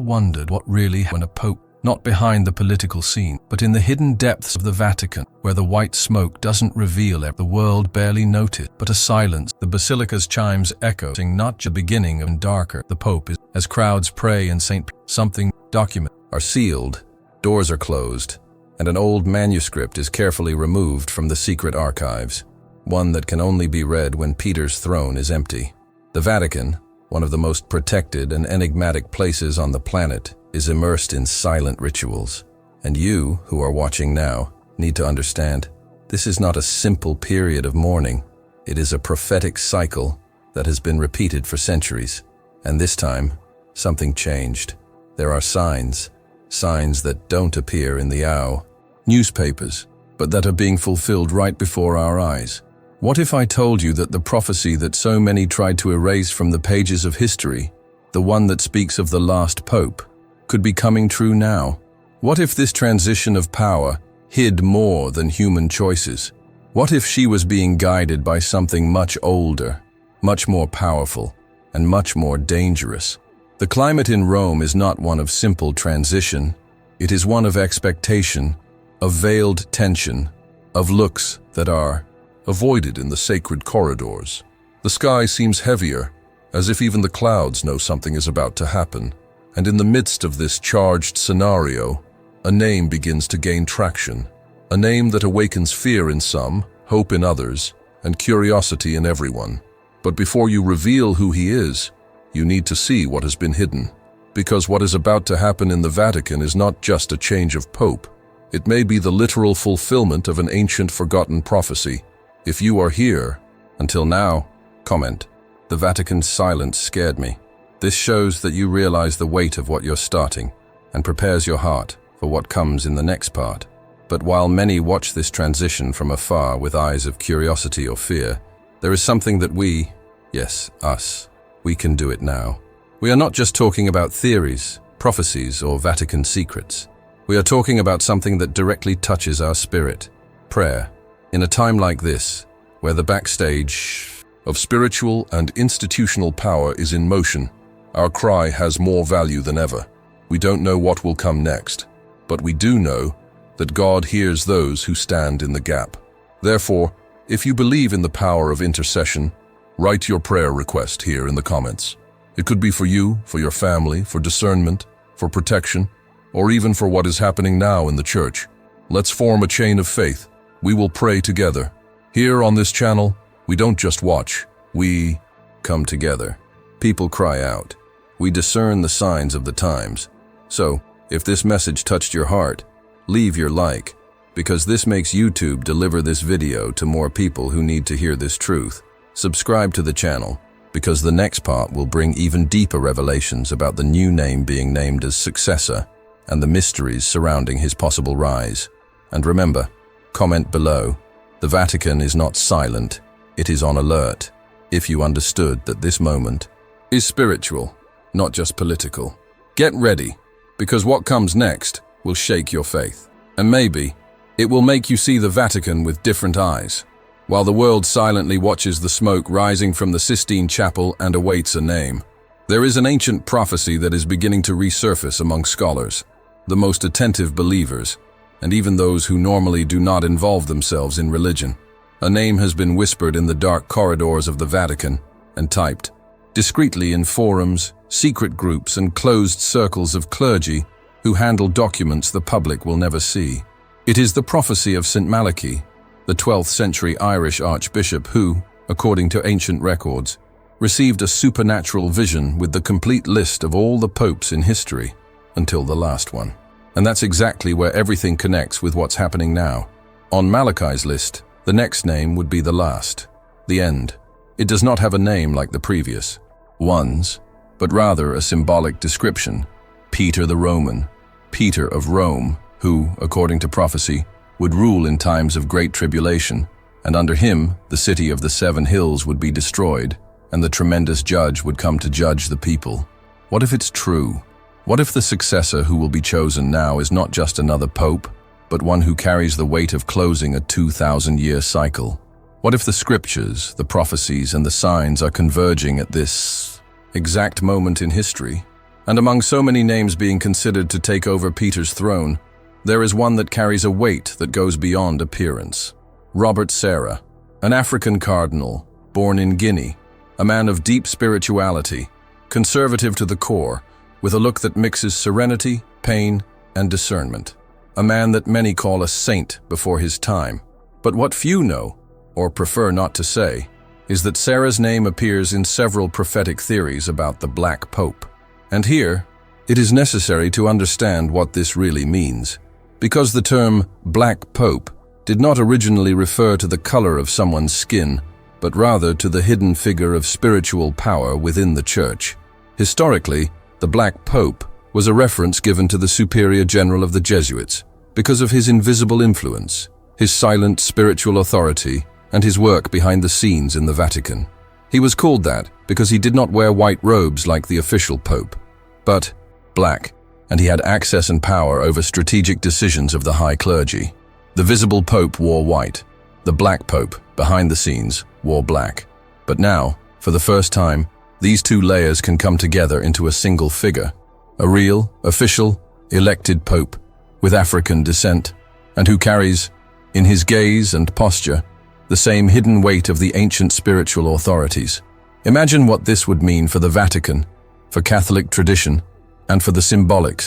wondered what really happened when a pope, not behind the political scene, but in the hidden depths of the Vatican, where the white smoke doesn't reveal the world barely noticed, but a silence. The basilica's chimes echoing not just the beginning and darker. The Pope is, as crowds pray in St. Something documents are sealed, doors are closed, and an old manuscript is carefully removed from the secret archives, one that can only be read when Peter's throne is empty. The Vatican, one of the most protected and enigmatic places on the planet, is immersed in silent rituals. And you, who are watching now, need to understand, this is not a simple period of mourning. It is a prophetic cycle that has been repeated for centuries. And this time, something changed. There are signs that don't appear in the newspapers, but that are being fulfilled right before our eyes. What if I told you that the prophecy that so many tried to erase from the pages of history, the one that speaks of the last pope, could be coming true now? What if this transition of power hid more than human choices? What if she was being guided by something much older, much more powerful, and much more dangerous? The climate in Rome is not one of simple transition. It is one of expectation, of veiled tension, of looks that are avoided in the sacred corridors. The sky seems heavier, as if even the clouds know something is about to happen. And in the midst of this charged scenario, a name begins to gain traction. A name that awakens fear in some, hope in others, and curiosity in everyone. But before you reveal who he is, you need to see what has been hidden. Because what is about to happen in the Vatican is not just a change of pope. It may be the literal fulfillment of an ancient forgotten prophecy. If you are here, until now, comment. The Vatican's silence scared me. This shows that you realize the weight of what you're starting and prepares your heart for what comes in the next part. But while many watch this transition from afar with eyes of curiosity or fear, there is something that we, yes, us, we can do it now. We are not just talking about theories, prophecies, or Vatican secrets. We are talking about something that directly touches our spirit, prayer. In a time like this, where the backstage of spiritual and institutional power is in motion, our cry has more value than ever. We don't know what will come next, but we do know that God hears those who stand in the gap. Therefore, if you believe in the power of intercession, write your prayer request here in the comments. It could be for you, for your family, for discernment, for protection, or even for what is happening now in the church. Let's form a chain of faith. We will pray together. Here on this channel, we don't just watch, we come together. People cry out. We discern the signs of the times. So, if this message touched your heart, leave your like, because this makes YouTube deliver this video to more people who need to hear this truth. Subscribe to the channel, because the next part will bring even deeper revelations about the new name being named as successor and the mysteries surrounding his possible rise. And remember, comment below. The Vatican is not silent, it is on alert. If you understood that this moment is spiritual, not just political. Get ready, because what comes next will shake your faith. And maybe it will make you see the Vatican with different eyes, while the world silently watches the smoke rising from the Sistine Chapel and awaits a name. There is an ancient prophecy that is beginning to resurface among scholars, the most attentive believers, and even those who normally do not involve themselves in religion. A name has been whispered in the dark corridors of the Vatican and typed discreetly in forums, secret groups, and closed circles of clergy who handle documents the public will never see. It is the prophecy of Saint Malachy, the 12th century Irish archbishop who, according to ancient records, received a supernatural vision with the complete list of all the popes in history, until the last one. And that's exactly where everything connects with what's happening now. On Malachy's list, the next name would be the last, the end. It does not have a name like the previous ones, but rather a symbolic description. Peter the Roman, Peter of Rome, who, according to prophecy, would rule in times of great tribulation, and under him the city of the 7 hills would be destroyed, and the tremendous judge would come to judge the people. What if it's true? What if the successor who will be chosen now is not just another pope, but one who carries the weight of closing a 2,000-year cycle? What if the scriptures, the prophecies, and the signs are converging at this exact moment in history? And among so many names being considered to take over Peter's throne, there is one that carries a weight that goes beyond appearance. Robert Sarah, an African cardinal, born in Guinea, a man of deep spirituality, conservative to the core, with a look that mixes serenity, pain, and discernment. A man that many call a saint before his time. But what few know, or prefer not to say, is that Sarah's name appears in several prophetic theories about the Black Pope. And here, it is necessary to understand what this really means, because the term Black Pope did not originally refer to the color of someone's skin, but rather to the hidden figure of spiritual power within the Church. Historically, the Black Pope was a reference given to the Superior General of the Jesuits because of his invisible influence, his silent spiritual authority, and his work behind the scenes in the Vatican. He was called that because he did not wear white robes like the official Pope, but black, and he had access and power over strategic decisions of the high clergy. The visible Pope wore white. The Black Pope, behind the scenes, wore black. But now, for the first time, these two layers can come together into a single figure, a real, official, elected Pope with African descent, and who carries, in his gaze and posture, the same hidden weight of the ancient spiritual authorities. Imagine what this would mean for the Vatican, for Catholic tradition, and for the symbolic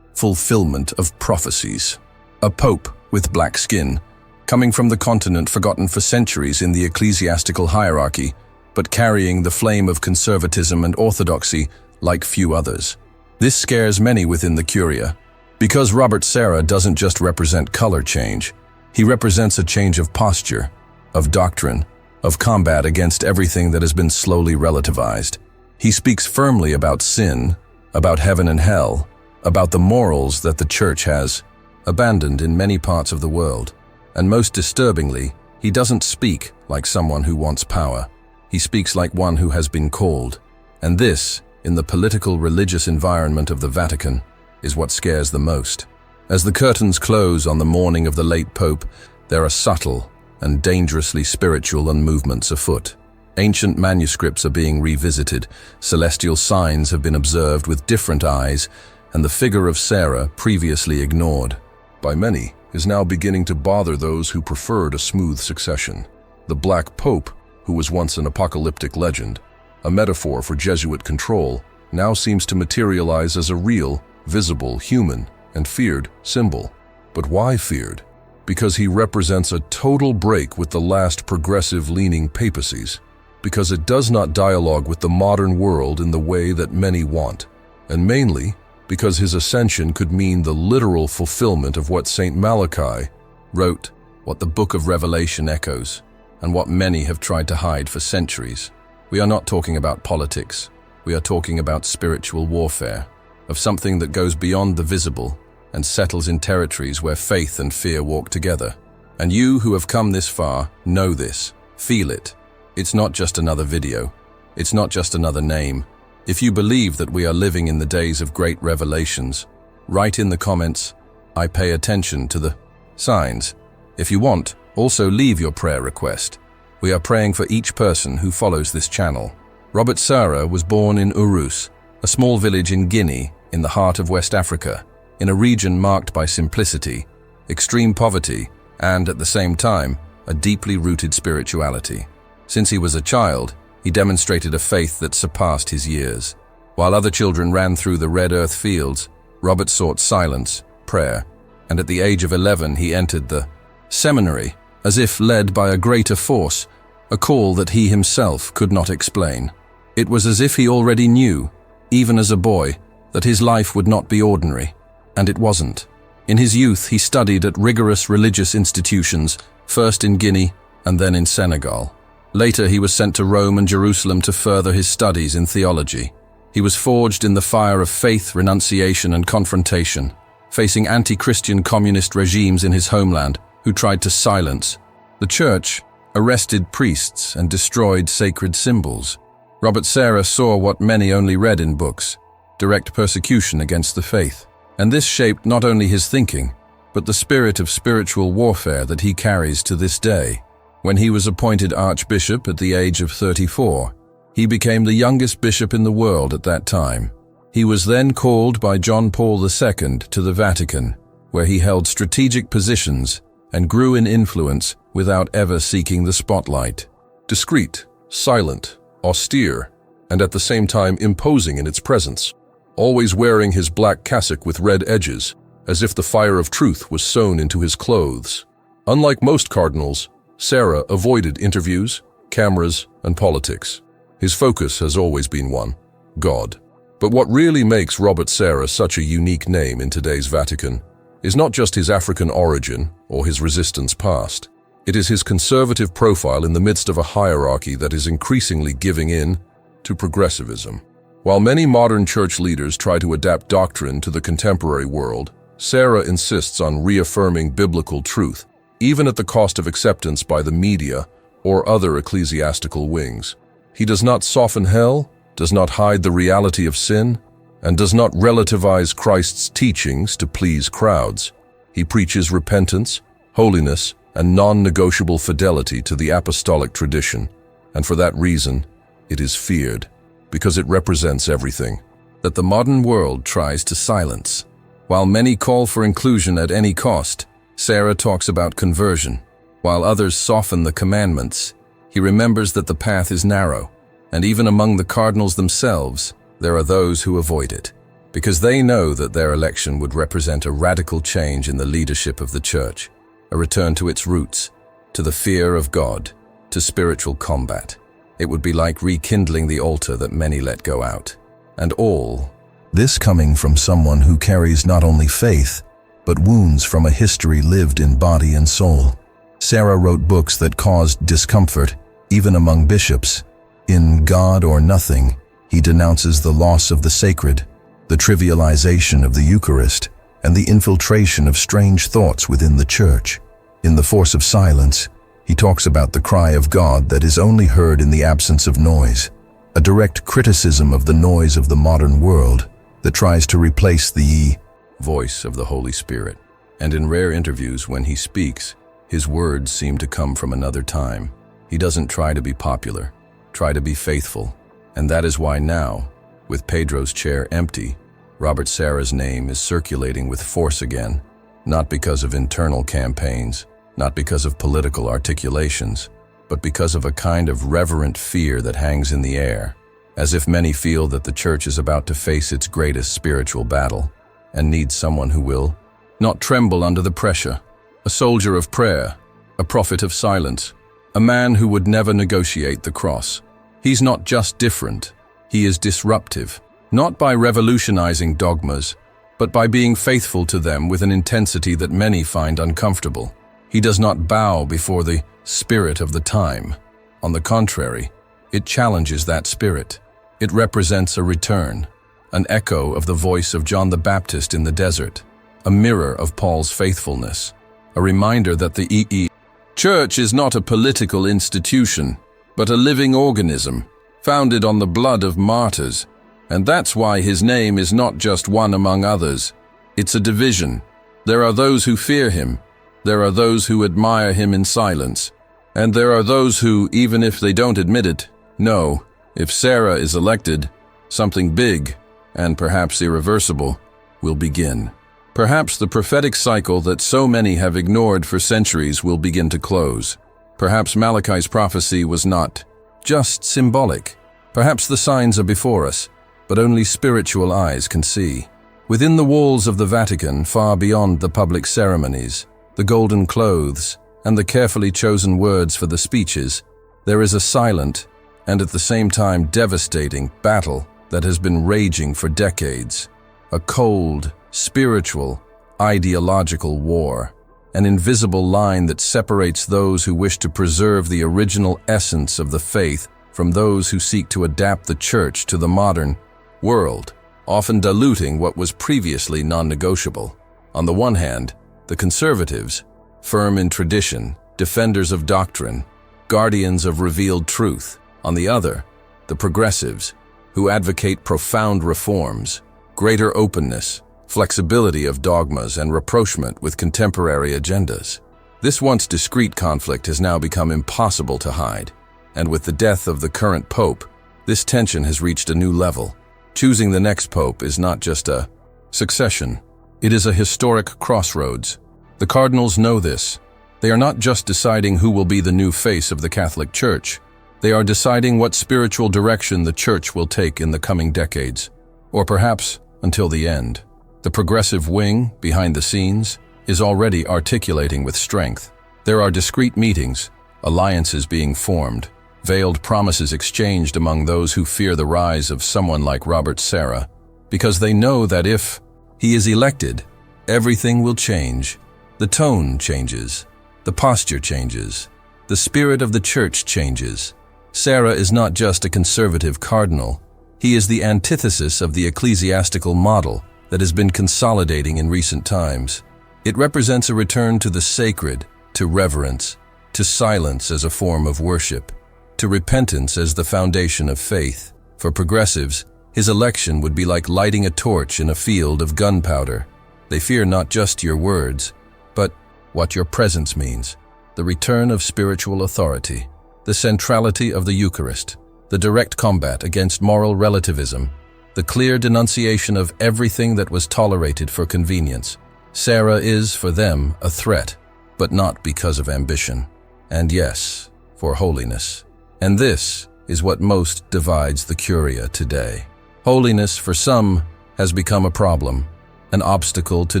fulfillment of prophecies. A Pope with black skin, coming from the continent forgotten for centuries in the ecclesiastical hierarchy, but carrying the flame of conservatism and orthodoxy like few others. This scares many within the Curia, because Robert Sarah doesn't just represent color change, he represents a change of posture, of doctrine, of combat against everything that has been slowly relativized. He speaks firmly about sin, about heaven and hell, about the morals that the Church has abandoned in many parts of the world. And most disturbingly, he doesn't speak like someone who wants power. He speaks like one who has been called. And this, in the political religious environment of the Vatican, is what scares the most. As the curtains close on the morning of the late Pope, there are subtle and dangerously spiritual movements afoot. Ancient manuscripts are being revisited, celestial signs have been observed with different eyes, and the figure of Sarah, previously ignored by many, is now beginning to bother those who preferred a smooth succession. The Black Pope, who was once an apocalyptic legend, a metaphor for Jesuit control, now seems to materialize as a real, visible, human, and feared symbol. But why feared? Because he represents a total break with the last progressive-leaning papacies. Because it does not dialogue with the modern world in the way that many want. And mainly, because his ascension could mean the literal fulfillment of what Saint Malachy wrote, what the Book of Revelation echoes, and what many have tried to hide for centuries. We are not talking about politics. We are talking about spiritual warfare, of something that goes beyond the visible and settles in territories where faith and fear walk together. And you who have come this far know this, feel it. It's not just another video. It's not just another name. If you believe that we are living in the days of great revelations, write in the comments, I pay attention to the signs. If you want, also leave your prayer request. We are praying for each person who follows this channel. Robert Sarah was born in Urus, a small village in Guinea, in the heart of West Africa, in a region marked by simplicity, extreme poverty, and at the same time, a deeply rooted spirituality. Since he was a child, he demonstrated a faith that surpassed his years. While other children ran through the red earth fields, Robert sought silence, prayer, and at the age of 11 he entered the seminary, as if led by a greater force, a call that he himself could not explain. It was as if he already knew, even as a boy, that his life would not be ordinary, and it wasn't. In his youth he studied at rigorous religious institutions, first in Guinea and then in Senegal. Later he was sent to Rome and Jerusalem to further his studies in theology. He was forged in the fire of faith, renunciation, and confrontation, facing anti-Christian communist regimes in his homeland who tried to silence the church, arrested priests, and destroyed sacred symbols. Robert Sarah saw what many only read in books, direct persecution against the faith. And this shaped not only his thinking, but the spirit of spiritual warfare that he carries to this day. When he was appointed archbishop at the age of 34, he became the youngest bishop in the world at that time. He was then called by John Paul II to the Vatican, where he held strategic positions and grew in influence without ever seeking the spotlight. Discreet, silent, austere, and at the same time imposing in its presence, always wearing his black cassock with red edges, as if the fire of truth was sewn into his clothes. Unlike most cardinals, Serra avoided interviews, cameras, and politics. His focus has always been one: God. But what really makes Robert Serra such a unique name in today's Vatican is not just his African origin or his resistance past. It is his conservative profile in the midst of a hierarchy that is increasingly giving in to progressivism. While many modern church leaders try to adapt doctrine to the contemporary world, Serra insists on reaffirming biblical truth, even at the cost of acceptance by the media or other ecclesiastical wings. He does not soften hell, does not hide the reality of sin, and does not relativize Christ's teachings to please crowds. He preaches repentance, holiness, and non-negotiable fidelity to the apostolic tradition, and for that reason, it is feared, because it represents everything that the modern world tries to silence. While many call for inclusion at any cost, Serra talks about conversion. While others soften the commandments, he remembers that the path is narrow, and even among the cardinals themselves, there are those who avoid it, because they know that their election would represent a radical change in the leadership of the Church, a return to its roots, to the fear of God, to spiritual combat. It would be like rekindling the altar that many let go out. And all this coming from someone who carries not only faith, but wounds from a history lived in body and soul. Serra wrote books that caused discomfort, even among bishops. In God or Nothing, he denounces the loss of the sacred, the trivialization of the Eucharist, and the infiltration of strange thoughts within the Church. In The Force of Silence, he talks about the cry of God that is only heard in the absence of noise, a direct criticism of the noise of the modern world that tries to replace the voice of the Holy Spirit. And in rare interviews when he speaks, his words seem to come from another time. He doesn't try to be popular, try to be faithful. And that is why now, with Pedro's chair empty, Robert Serra's name is circulating with force again, not because of internal campaigns, not because of political articulations, but because of a kind of reverent fear that hangs in the air, as if many feel that the Church is about to face its greatest spiritual battle, and needs someone who will not tremble under the pressure, a soldier of prayer, a prophet of silence, a man who would never negotiate the cross. He's not just different, he is disruptive, not by revolutionizing dogmas, but by being faithful to them with an intensity that many find uncomfortable. He does not bow before the spirit of the time. On the contrary, it challenges that spirit. It represents a return, an echo of the voice of John the Baptist in the desert, a mirror of Paul's faithfulness, a reminder that the Church is not a political institution, but a living organism, founded on the blood of martyrs. And that's why his name is not just one among others. It's a division. There are those who fear him. There are those who admire him in silence. And there are those who, even if they don't admit it, know, if Serra is elected, something big, and perhaps irreversible, will begin. Perhaps the prophetic cycle that so many have ignored for centuries will begin to close. Perhaps Malachy's prophecy was not just symbolic. Perhaps the signs are before us, but only spiritual eyes can see. Within the walls of the Vatican, far beyond the public ceremonies, the golden clothes, and the carefully chosen words for the speeches, there is a silent and at the same time devastating battle that has been raging for decades. A cold, spiritual, ideological war, an invisible line that separates those who wish to preserve the original essence of the faith from those who seek to adapt the Church to the modern world, often diluting what was previously non-negotiable. On the one hand, the conservatives, firm in tradition, defenders of doctrine, guardians of revealed truth. On the other, the progressives, who advocate profound reforms, greater openness, flexibility of dogmas, and rapprochement with contemporary agendas. This once discreet conflict has now become impossible to hide, and with the death of the current pope, this tension has reached a new level. Choosing the next pope is not just a succession. It is a historic crossroads. The cardinals know this. They are not just deciding who will be the new face of the Catholic Church. They are deciding what spiritual direction the Church will take in the coming decades, or perhaps until the end. The progressive wing, behind the scenes, is already articulating with strength. There are discreet meetings, alliances being formed, veiled promises exchanged among those who fear the rise of someone like Robert Sarah, because they know that if he is elected, everything will change. The tone changes, the posture changes, the spirit of the Church changes. Sarah is not just a conservative cardinal. He is the antithesis of the ecclesiastical model that has been consolidating in recent times. It represents a return to the sacred, to reverence, to silence as a form of worship, to repentance as the foundation of faith. For progressives, his election would be like lighting a torch in a field of gunpowder. They fear not just your words, but what your presence means. The return of spiritual authority, the centrality of the Eucharist, the direct combat against moral relativism, the clear denunciation of everything that was tolerated for convenience. Sarah is, for them, a threat, but not because of ambition. And yes, for holiness. And this is what most divides the Curia today. Holiness, for some, has become a problem, an obstacle to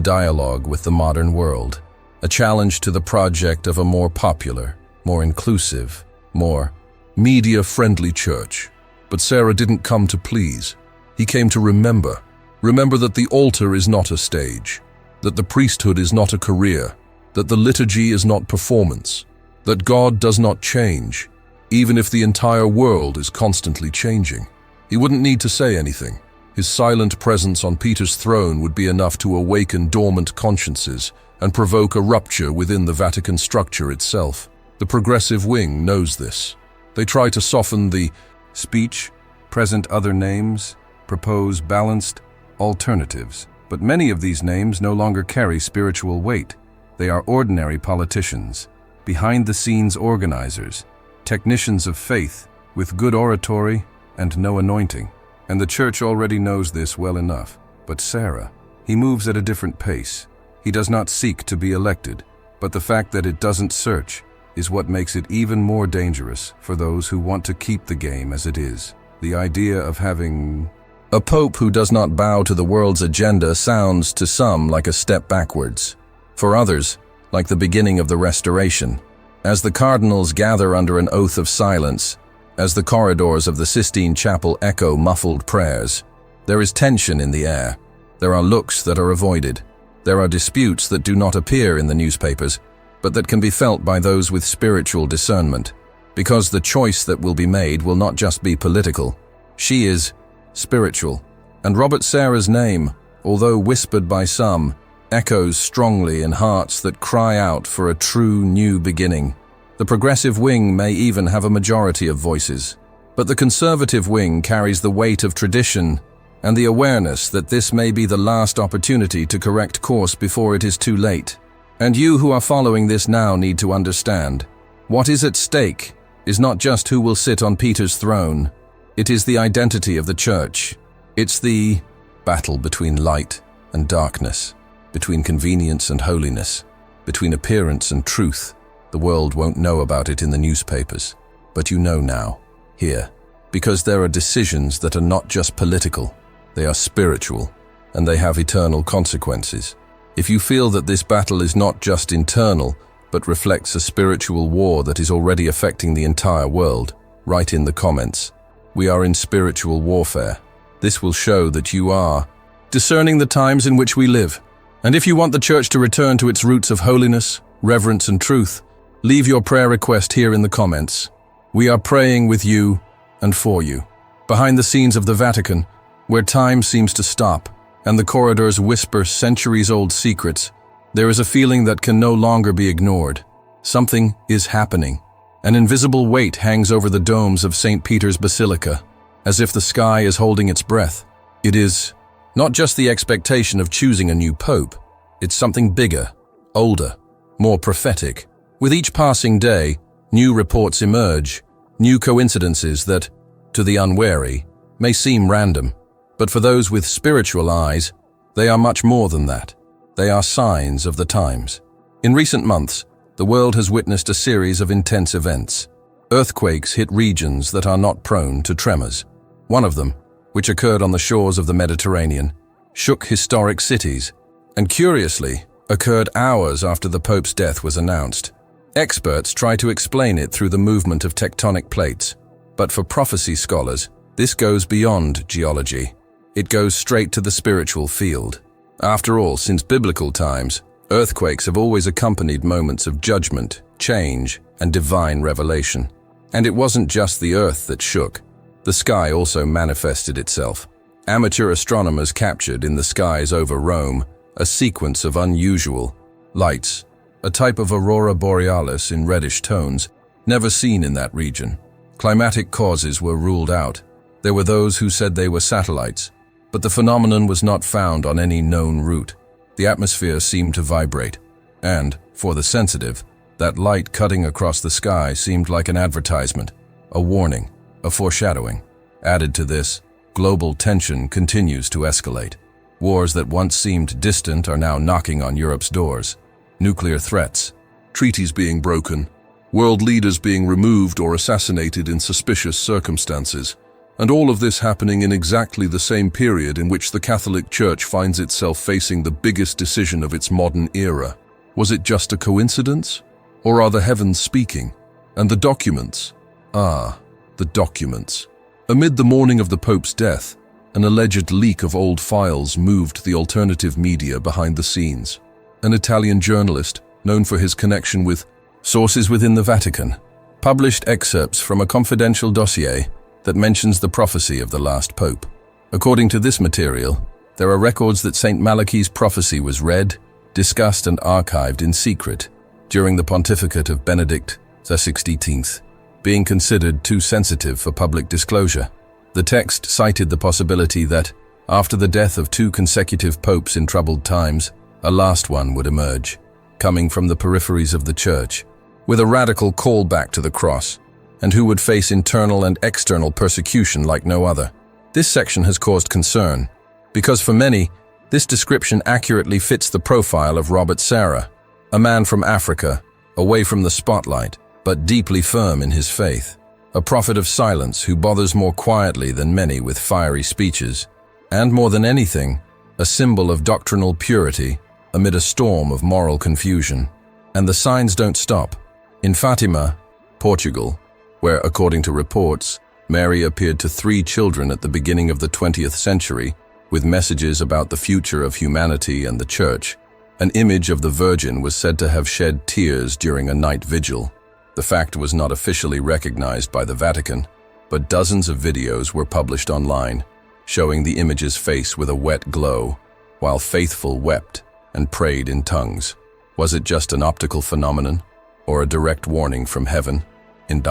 dialogue with the modern world, a challenge to the project of a more popular, more inclusive, more media-friendly church. But Sarah didn't come to please. He came to remember. Remember that the altar is not a stage, that the priesthood is not a career, that the liturgy is not performance, that God does not change, even if the entire world is constantly changing. He wouldn't need to say anything. His silent presence on Peter's throne would be enough to awaken dormant consciences and provoke a rupture within the Vatican structure itself. The progressive wing knows this. They try to soften the speech, present other names, propose balanced alternatives. But many of these names no longer carry spiritual weight. They are ordinary politicians, behind-the-scenes organizers, technicians of faith with good oratory and no anointing. And the Church already knows this well enough. But Sarah, he moves at a different pace. He does not seek to be elected, but the fact that it doesn't search is what makes it even more dangerous for those who want to keep the game as it is. The idea of having a pope who does not bow to the world's agenda sounds to some like a step backwards. For others, like the beginning of the Restoration. As the cardinals gather under an oath of silence, as the corridors of the Sistine Chapel echo muffled prayers, there is tension in the air. There are looks that are avoided. There are disputes that do not appear in the newspapers, but that can be felt by those with spiritual discernment. Because the choice that will be made will not just be political. She is spiritual. And Robert Sarah's name, although whispered by some, echoes strongly in hearts that cry out for a true new beginning. The progressive wing may even have a majority of voices, but the conservative wing carries the weight of tradition and the awareness that this may be the last opportunity to correct course before it is too late. And you who are following this now need to understand, what is at stake is not just who will sit on Peter's throne. It is the identity of the Church. It's the battle between light and darkness, between convenience and holiness, between appearance and truth. The world won't know about it in the newspapers, but you know now, here, because there are decisions that are not just political, they are spiritual, and they have eternal consequences. If you feel that this battle is not just internal, but reflects a spiritual war that is already affecting the entire world, write in the comments. We are in spiritual warfare. This will show that you are discerning the times in which we live. And if you want the Church to return to its roots of holiness, reverence, and truth, leave your prayer request here in the comments. We are praying with you and for you. Behind the scenes of the Vatican, where time seems to stop and the corridors whisper centuries-old secrets, there is a feeling that can no longer be ignored. Something is happening. An invisible weight hangs over the domes of St. Peter's Basilica, as if the sky is holding its breath. It is not just the expectation of choosing a new pope, it's something bigger, older, more prophetic. With each passing day, new reports emerge, new coincidences that, to the unwary, may seem random. But for those with spiritual eyes, they are much more than that. They are signs of the times. In recent months, the world has witnessed a series of intense events. Earthquakes hit regions that are not prone to tremors. One of them, which occurred on the shores of the Mediterranean, shook historic cities, and curiously, occurred hours after the Pope's death was announced. Experts try to explain it through the movement of tectonic plates, but for prophecy scholars, this goes beyond geology. It goes straight to the spiritual field. After all, since biblical times, earthquakes have always accompanied moments of judgment, change, and divine revelation. And it wasn't just the earth that shook. The sky also manifested itself. Amateur astronomers captured in the skies over Rome a sequence of unusual lights, a type of aurora borealis in reddish tones, never seen in that region. Climatic causes were ruled out. There were those who said they were satellites, but the phenomenon was not found on any known route. The atmosphere seemed to vibrate, and, for the sensitive, that light cutting across the sky seemed like an advertisement, a warning, a foreshadowing. Added to this, global tension continues to escalate. Wars that once seemed distant are now knocking on Europe's doors. Nuclear threats, treaties being broken, world leaders being removed or assassinated in suspicious circumstances, and all of this happening in exactly the same period in which the Catholic Church finds itself facing the biggest decision of its modern era. Was it just a coincidence? Or are the heavens speaking? And the documents? The documents. Amid the mourning of the Pope's death, an alleged leak of old files moved the alternative media behind the scenes. An Italian journalist, known for his connection with sources within the Vatican, published excerpts from a confidential dossier that mentions the prophecy of the last Pope. According to this material, there are records that Saint Malachy's prophecy was read, discussed and archived in secret during the pontificate of Benedict XVI, being considered too sensitive for public disclosure. The text cited the possibility that, after the death of 2 consecutive popes in troubled times, a last one would emerge, coming from the peripheries of the Church, with a radical callback to the cross, and who would face internal and external persecution like no other. This section has caused concern, because for many, this description accurately fits the profile of Robert Sarah, a man from Africa, away from the spotlight, but deeply firm in his faith. A prophet of silence who bothers more quietly than many with fiery speeches, and more than anything, a symbol of doctrinal purity amid a storm of moral confusion. And the signs don't stop. In Fatima, Portugal, where, according to reports, Mary appeared to 3 children at the beginning of the 20th century with messages about the future of humanity and the Church, an image of the Virgin was said to have shed tears during a night vigil. The fact was not officially recognized by the Vatican, but dozens of videos were published online, showing the image's face with a wet glow, while faithful wept and prayed in tongues. Was it just an optical phenomenon, or a direct warning from heaven? In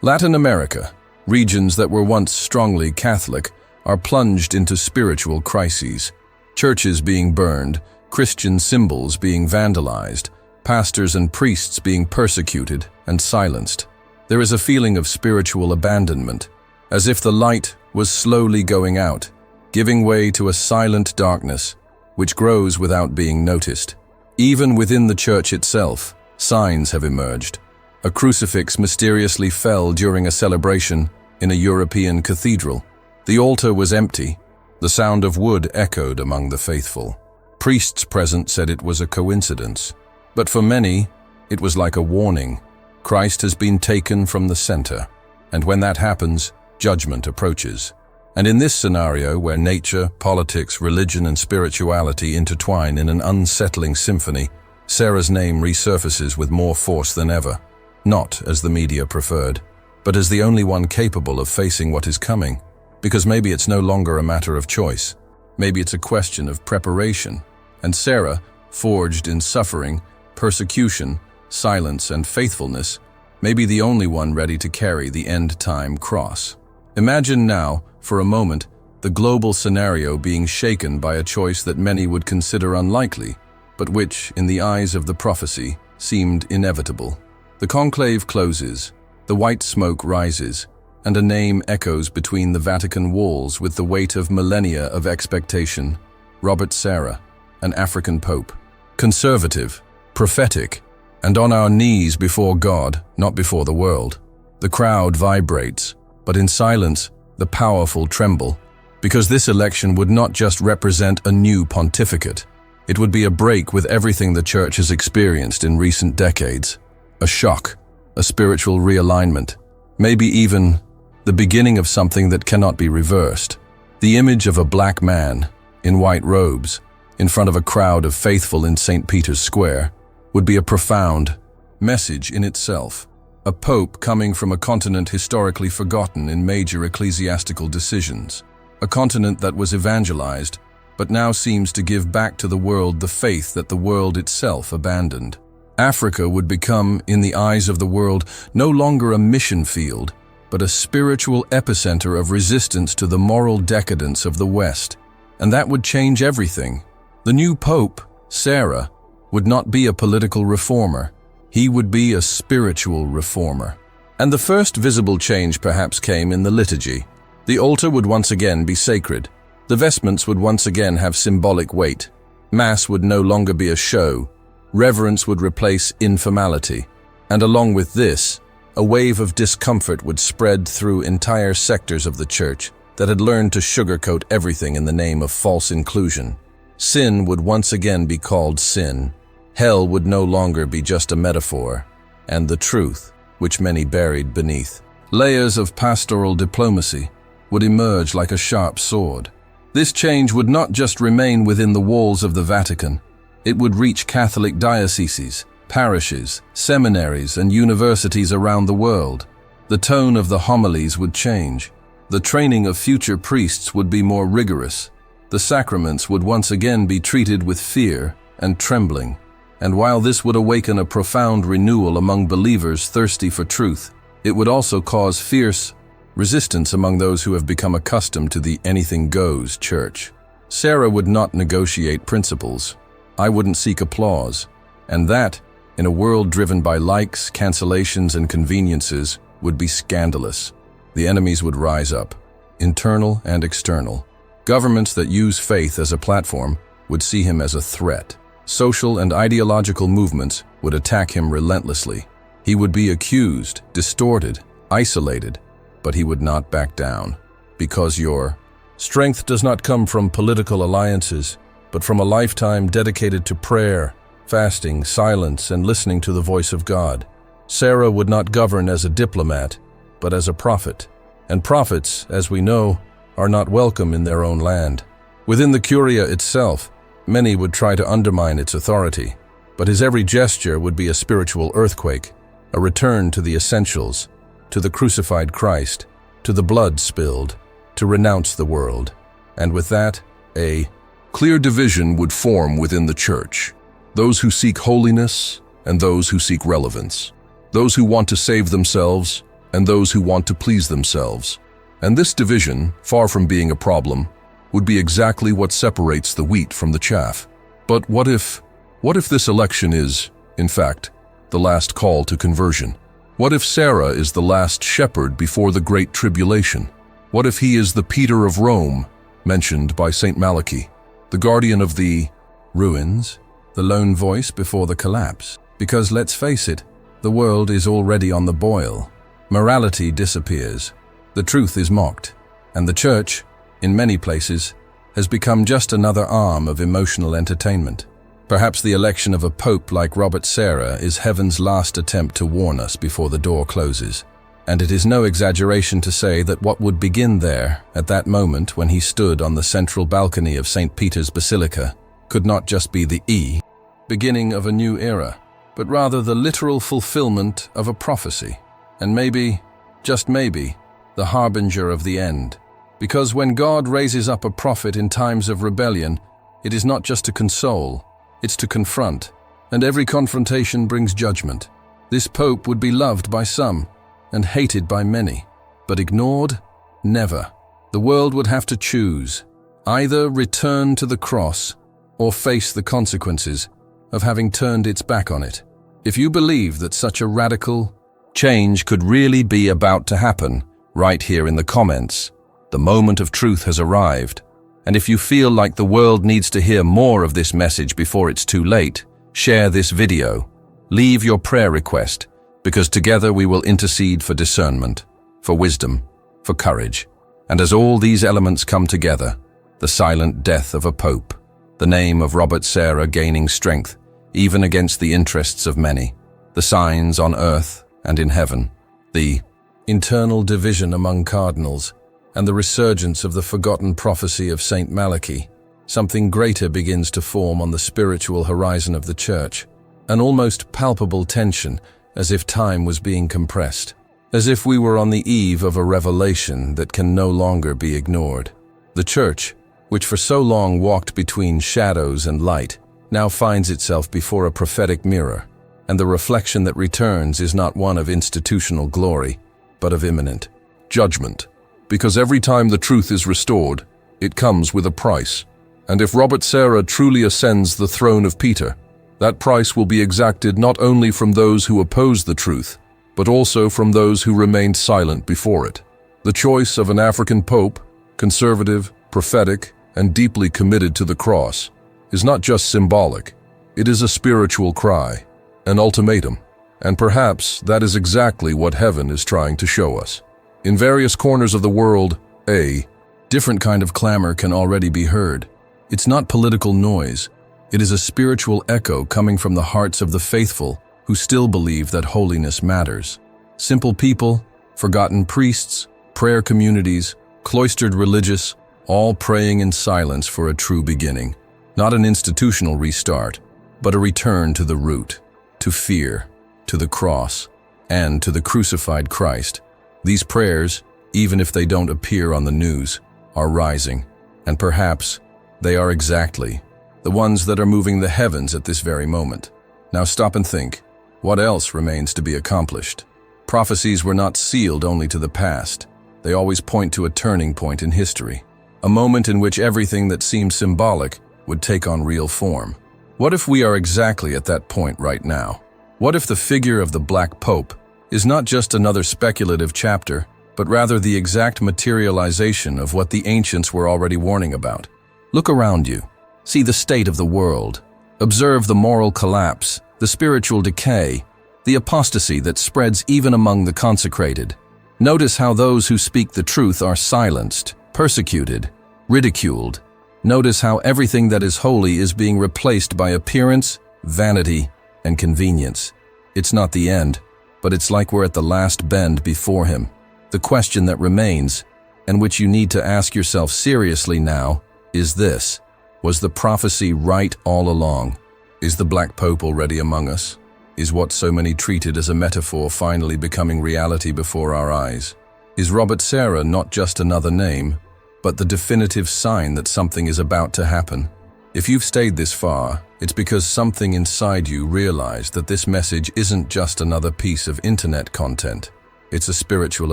Latin America, regions that were once strongly Catholic are plunged into spiritual crises. Churches being burned, Christian symbols being vandalized, pastors and priests being persecuted and silenced. There is a feeling of spiritual abandonment, as if the light was slowly going out, giving way to a silent darkness, which grows without being noticed. Even within the Church itself, signs have emerged. A crucifix mysteriously fell during a celebration in a European cathedral. The altar was empty. The sound of wood echoed among the faithful. Priests present said it was a coincidence. But for many, it was like a warning. Christ has been taken from the center. And when that happens, judgment approaches. And in this scenario, where nature, politics, religion, and spirituality intertwine in an unsettling symphony, Sarah's name resurfaces with more force than ever. Not as the media preferred, but as the only one capable of facing what is coming. Because maybe it's no longer a matter of choice. Maybe it's a question of preparation. And Sarah, forged in suffering, persecution, silence, and faithfulness, may be the only one ready to carry the end-time cross. Imagine now, for a moment, the global scenario being shaken by a choice that many would consider unlikely, but which, in the eyes of the prophecy, seemed inevitable. The conclave closes, the white smoke rises, and a name echoes between the Vatican walls with the weight of millennia of expectation: Robert Sarah, an African pope. Conservative, prophetic, and on our knees before God, not before the world. The crowd vibrates, but in silence, the powerful tremble, because this election would not just represent a new pontificate. It would be a break with everything the Church has experienced in recent decades. A shock, a spiritual realignment, maybe even the beginning of something that cannot be reversed. The image of a black man, in white robes, in front of a crowd of faithful in St. Peter's Square, would be a profound message in itself. A pope coming from a continent historically forgotten in major ecclesiastical decisions. A continent that was evangelized, but now seems to give back to the world the faith that the world itself abandoned. Africa would become, in the eyes of the world, no longer a mission field, but a spiritual epicenter of resistance to the moral decadence of the West. And that would change everything. The new pope, Sarah, would not be a political reformer. He would be a spiritual reformer. And the first visible change perhaps came in the liturgy. The altar would once again be sacred. The vestments would once again have symbolic weight. Mass would no longer be a show. Reverence would replace informality. And along with this, a wave of discomfort would spread through entire sectors of the Church that had learned to sugarcoat everything in the name of false inclusion. Sin would once again be called sin. Hell would no longer be just a metaphor, and the truth, which many buried beneath layers of pastoral diplomacy, would emerge like a sharp sword. This change would not just remain within the walls of the Vatican. It would reach Catholic dioceses, parishes, seminaries, and universities around the world. The tone of the homilies would change. The training of future priests would be more rigorous. The sacraments would once again be treated with fear and trembling. And while this would awaken a profound renewal among believers thirsty for truth, it would also cause fierce resistance among those who have become accustomed to the anything-goes church. Sarah would not negotiate principles. I wouldn't seek applause. And that, in a world driven by likes, cancellations, and conveniences, would be scandalous. The enemies would rise up, internal and external. Governments that use faith as a platform would see him as a threat. Social and ideological movements would attack him relentlessly. He would be accused, distorted, isolated, but he would not back down. Because your strength does not come from political alliances, but from a lifetime dedicated to prayer, fasting, silence, and listening to the voice of God. Sarah would not govern as a diplomat, but as a prophet. And prophets, as we know, are not welcome in their own land. Within the Curia itself, many would try to undermine its authority, but his every gesture would be a spiritual earthquake, a return to the essentials, to the crucified Christ, to the blood spilled, to renounce the world. And with that, a clear division would form within the Church. Those who seek holiness and those who seek relevance. Those who want to save themselves and those who want to please themselves. And this division, far from being a problem, would be exactly what separates the wheat from the chaff. But what if this election is, in fact, the last call to conversion? What if Sarah is the last shepherd before the Great Tribulation? What if he is the Peter of Rome, mentioned by Saint Malachy, the guardian of the ruins, the lone voice before the collapse? Because let's face it, the world is already on the boil. Morality disappears. The truth is mocked. And the Church, in many places, has become just another arm of emotional entertainment. Perhaps the election of a pope like Robert Sarah is heaven's last attempt to warn us before the door closes. And it is no exaggeration to say that what would begin there, at that moment when he stood on the central balcony of St. Peter's Basilica, could not just be the beginning of a new era, but rather the literal fulfillment of a prophecy. And maybe, just maybe, the harbinger of the end. Because when God raises up a prophet in times of rebellion, it is not just to console, it's to confront, and every confrontation brings judgment. This pope would be loved by some, and hated by many, but ignored? Never. The world would have to choose, either return to the cross, or face the consequences of having turned its back on it. If you believe that such a radical change could really be about to happen, right here in the comments. The moment of truth has arrived. And if you feel like the world needs to hear more of this message before it's too late, share this video. Leave your prayer request, because together we will intercede for discernment, for wisdom, for courage. And as all these elements come together, the silent death of a pope, the name of Robert Sarah gaining strength, even against the interests of many, the signs on earth and in heaven, the internal division among cardinals, and the resurgence of the forgotten prophecy of Saint Malachy, something greater begins to form on the spiritual horizon of the Church, an almost palpable tension, as if time was being compressed, as if we were on the eve of a revelation that can no longer be ignored. The Church, which for so long walked between shadows and light, now finds itself before a prophetic mirror, and the reflection that returns is not one of institutional glory, but of imminent judgment. Because every time the truth is restored, it comes with a price. And if Robert Sarah truly ascends the throne of Peter, that price will be exacted not only from those who oppose the truth, but also from those who remained silent before it. The choice of an African pope, conservative, prophetic, and deeply committed to the cross, is not just symbolic. It is a spiritual cry, an ultimatum, and perhaps that is exactly what heaven is trying to show us. In various corners of the world, a different kind of clamor can already be heard. It's not political noise. It is a spiritual echo coming from the hearts of the faithful who still believe that holiness matters. Simple people, forgotten priests, prayer communities, cloistered religious, all praying in silence for a true beginning. Not an institutional restart, but a return to the root, to fear, to the cross, and to the crucified Christ. These prayers, even if they don't appear on the news, are rising, and perhaps they are exactly the ones that are moving the heavens at this very moment. Now stop and think, what else remains to be accomplished? Prophecies were not sealed only to the past. They always point to a turning point in history, a moment in which everything that seemed symbolic would take on real form. What if we are exactly at that point right now? What if the figure of the Black Pope is not just another speculative chapter, but rather the exact materialization of what the ancients were already warning about? Look around you. See the state of the world. Observe the moral collapse, the spiritual decay, the apostasy that spreads even among the consecrated. Notice how those who speak the truth are silenced, persecuted, ridiculed. Notice how everything that is holy is being replaced by appearance, vanity, and convenience. It's not the end, but it's like we're at the last bend before him. The question that remains, and which you need to ask yourself seriously now, is this: was the prophecy right all along? Is the Black Pope already among us? Is what so many treated as a metaphor finally becoming reality before our eyes? Is Robert Sarah not just another name, but the definitive sign that something is about to happen? If you've stayed this far, it's because something inside you realized that this message isn't just another piece of internet content. It's a spiritual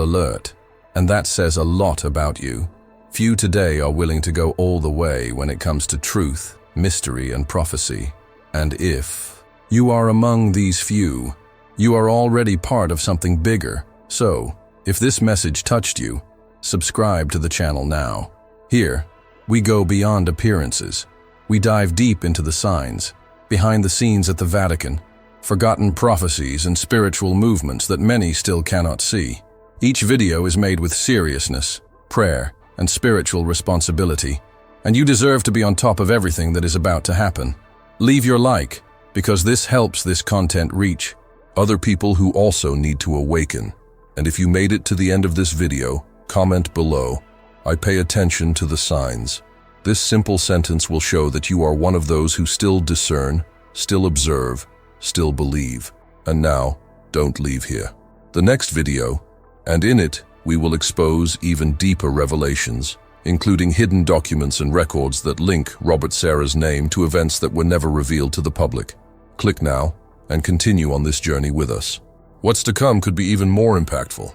alert, and that says a lot about you. Few today are willing to go all the way when it comes to truth, mystery, and prophecy. And if you are among these few, you are already part of something bigger. So, if this message touched you, subscribe to the channel now. Here, we go beyond appearances. We dive deep into the signs, behind the scenes at the Vatican, forgotten prophecies and spiritual movements that many still cannot see. Each video is made with seriousness, prayer, and spiritual responsibility, and you deserve to be on top of everything that is about to happen. Leave your like, because this helps this content reach other people who also need to awaken. And if you made it to the end of this video, comment below, "I pay attention to the signs." This simple sentence will show that you are one of those who still discern, still observe, still believe. And now, don't leave here. The next video, and in it, we will expose even deeper revelations, including hidden documents and records that link Robert Sarah's name to events that were never revealed to the public. Click now and continue on this journey with us. What's to come could be even more impactful.